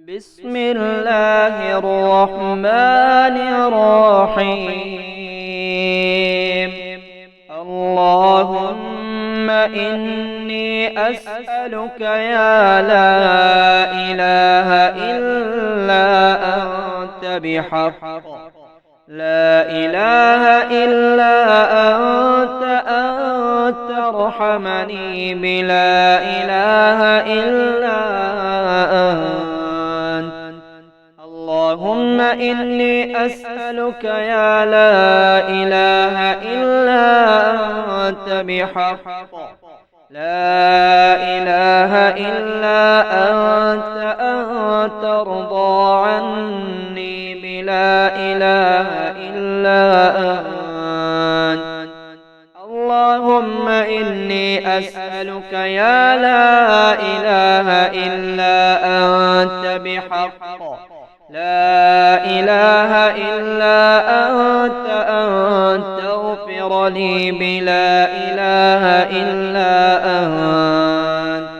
بسم الله الرحمن الرحيم. اللهم إني أسألك يا لا إله إلا أنت بحق لا إله إلا أنت ترحمني بلا إله إلا أنت. اللهم إني أسألك يا لا إله إلا أنت بحق لا إله إلا أنت أن ترضى عني بلا إله إلا أنت. اللهم إني أسألك يا لا إله إلا أنت بحق لا إله إلا أنت أن تغفر لي بلا إله إلا أنت.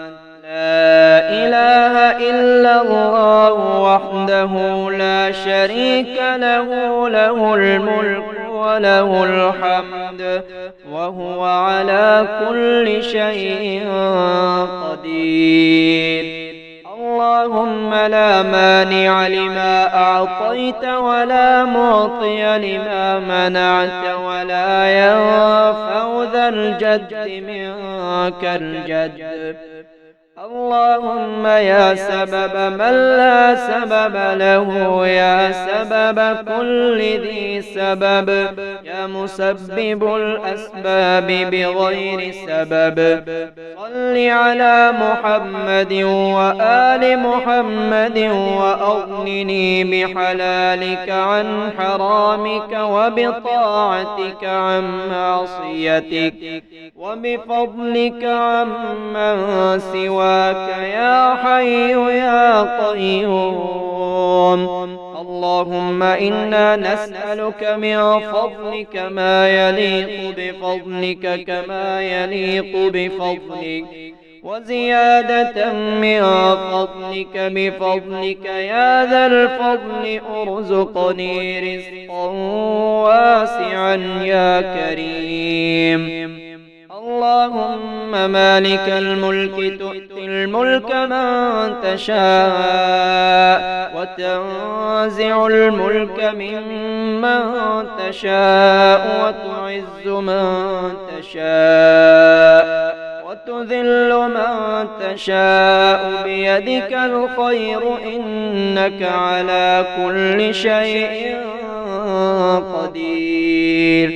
لا إله إلا الله وحده لا شريك له له الملك وله الحمد وهو على كل شيء قدير. اللهم لا مانع لما أعطيت ولا معطي لما منعت ولا ينفع ذا الجد منك الجد. اللهم يا سبب من لا سبب له يا سبب كل ذي سبب يا مسبب الأسباب بغير سبب صل على محمد وآل محمد وأغنني بحلالك عن حرامك وبطاعتك عن معصيتك وبفضلك عمن سواك يا حي يا قيوم. اللهم إنا نسألك من فضلك ما يليق بفضلك كما يليق بفضلك وزيادة من فضلك بفضلك يا ذا الفضل ارزقني رزقا واسعا يا كريم. اللهم مالك الملك تؤتي الملك من تشاء وتنزع الملك ممن تشاء وتعز من تشاء وتذل من تشاء بيدك الخير إنك على كل شيء قدير.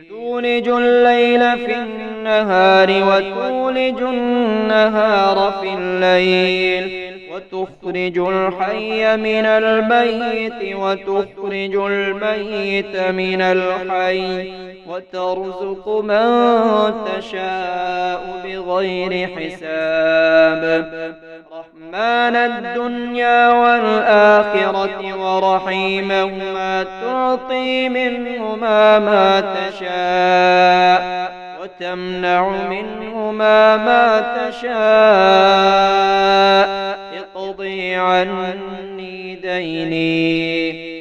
تولج الليل في النهار وتولج النهار في الليل وتخرج الحي من الميت وتخرج الميت من الحي وترزق من تشاء بغير حساب. رحمن الدنيا والآخرة ورحيمهما تعطي منهما ما تشاء وتمنع منهما ما تشاء اقضي عني ديني.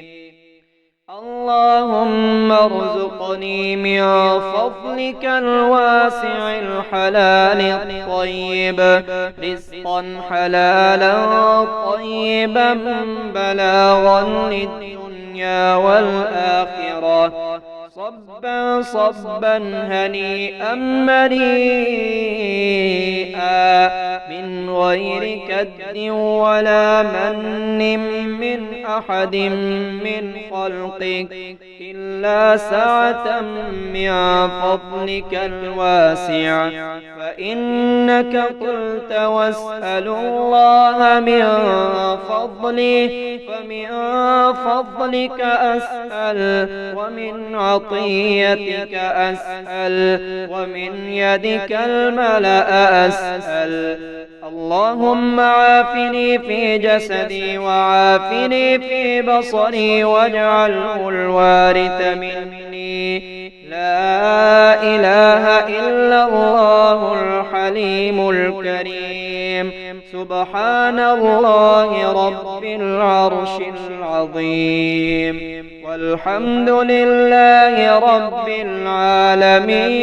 اللهم ارزقني من فضلك الواسع الحلال الطيب رزقا حلالا طيبا بلاغا للدنيا والآخرة صبا صبا هنيئا مريئا من غير كد ولا من من أحد من خلقك إلا سعة من فضلك الواسع. فإنك قلت واسألوا الله من فضله فمن فضلك أسأل ومن عطيتك أسأل ومن يدك الملأ أسأل. اللهم عافني في جسدي وعافني في بصري واجعله الوارث مني. لا إله إلا الله الحليم الكريم. سبحان الله رب العرش العظيم والحمد لله رب العالمين.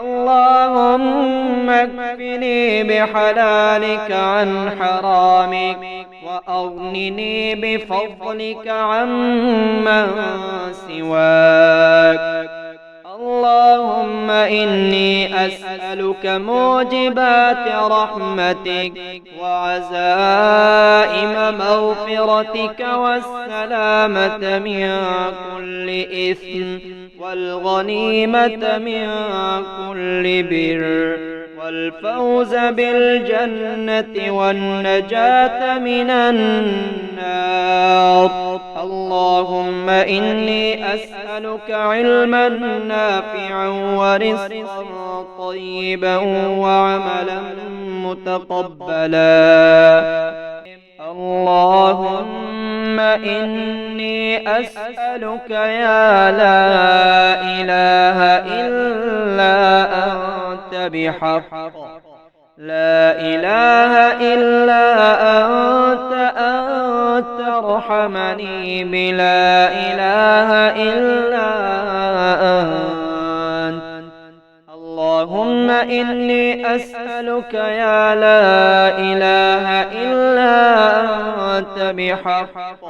اللهم اكفني بحلالك عن حرامك وأغنني بفضلك عمن سواك. اللهم إني أسألك موجبات رحمتك وعزائم مغفرتك والسلامة من كل إثم والغنيمة من كل بر والفوز بالجنة والنجاة من النار. اللهم إني أسألك علما نافعا ورزقا طيبا وعملا متقبلا. اللهم إني أسألك يا لا إله إلا أنت بحق لا إله إلا أنت ارحمني بلا إله إلا أنت. اللهم إني أسألك يا لا إله إلا أنت بحق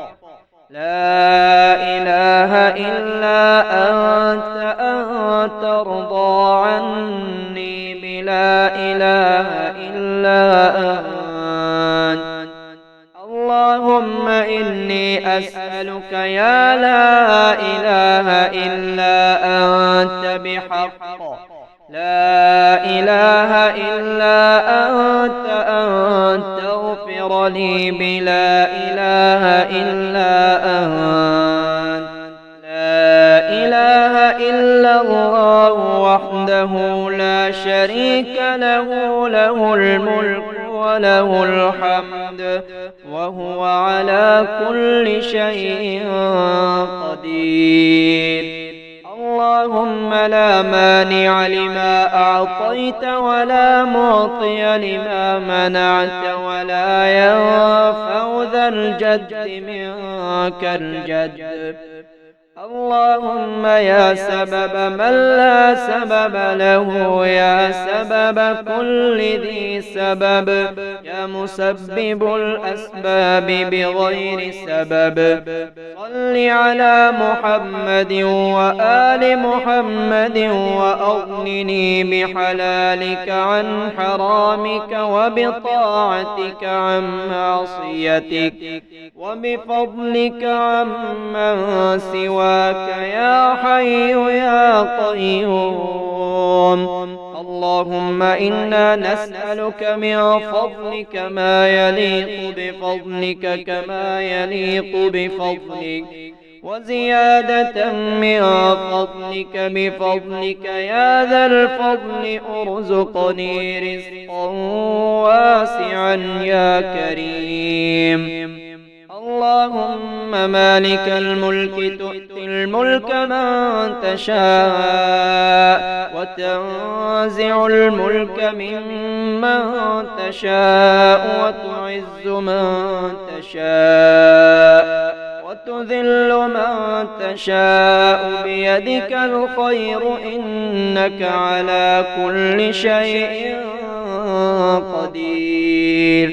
لا إله إلا أنت أن ترضى عني بلا إله إلا أنت. اللهم إني أسألك يا لا إله إلا أنت بحق لا إله إلا أنت أن تغفر لي بلا إله إلا أنت. لا إله إلا الله وحده لا شريك له له الملك وله الحمد وهو على كل شيء قدير. اللهم لا مانع لما أعطيت ولا معطي لما منعت ولا ينفع ذا الجد منك الجد. اللهم يا سبب من لا سبب له يا سبب كل ذي سبب يا مسبب الأسباب بغير سبب صل على محمد وآل محمد وأغنني بحلالك عن حرامك وبطاعتك عن معصيتك وبفضلك عمن سواك يا حي يا قيوم. اللهم إنا نسألك من فضلك ما يليق بفضلك كما يليق بفضلك وزيادة من فضلك بفضلك يا ذا الفضل ارزقني رزقا واسعا يا كريم. اللهم مالك الملك تؤتي الملك من تشاء وتنزع الملك ممن تشاء وتعز من تشاء وتذل من تشاء بيدك الخير إنك على كل شيء قدير.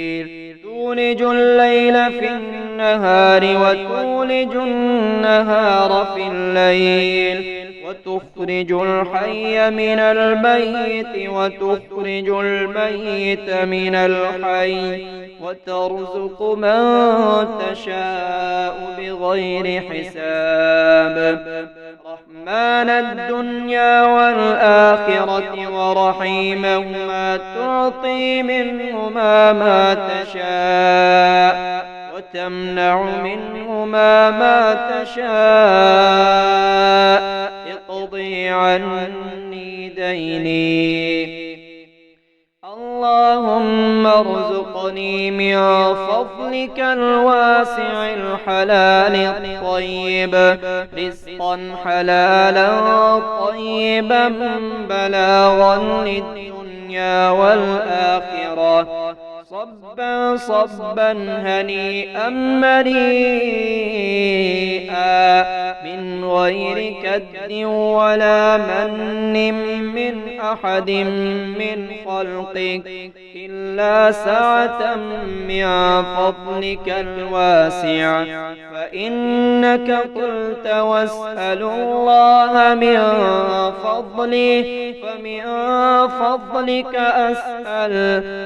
تولج الليل في النهار وتولج النهار في الليل وتخرج الحي من الميت وتخرج الميت من الحي وترزق من تشاء بغير حساب. رحمن الدنيا والآخرة ورحيمهما تعطي منهما ما تشاء وتمنع منهما ما تشاء اقضي عني ديني. اللهم ارزقني من فضلك الواسع الحلال الطيب رزقا حلالا طيبا بلاغا للدنيا الدنيا والآخرة صبا صبا هنيئا مريئا من غير كد ولا من أحد من خلقك إلا سعة من فضلك الواسع فإنك قلت واسألوا الله من فضله فمن فضلك أسأل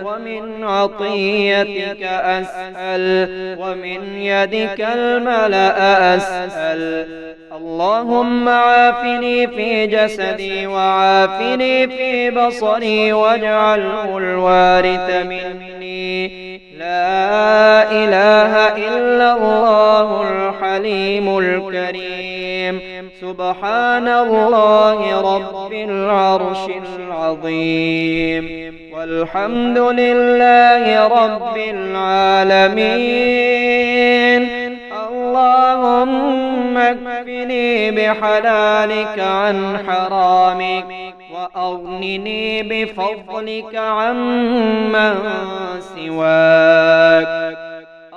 ومن عطيتك أسأل ومن يدك الملأ أسأل اللهم عافني في جسدي وعافني في بصري واجعله الوارث مني لا إله إلا الله الحليم الكريم سبحان الله رب العرش العظيم والحمد لله رب العالمين اللهم اكفني بحلالك عن حرامك وأغنني بفضلك عمن سواك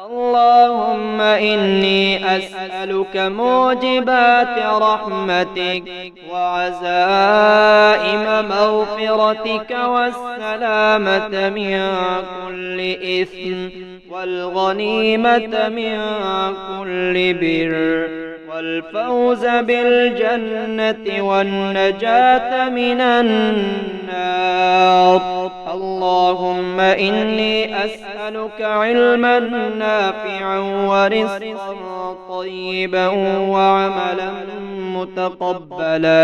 اللهم إني أسألك موجبات رحمتك وعزائم مغفرتك والسلامة من كل إثم والغنيمة من كل بر والفوز بالجنة والنجاة من النار اللهم إني أسألك علما نافعا ورزقا طيبا وعملا متقبلا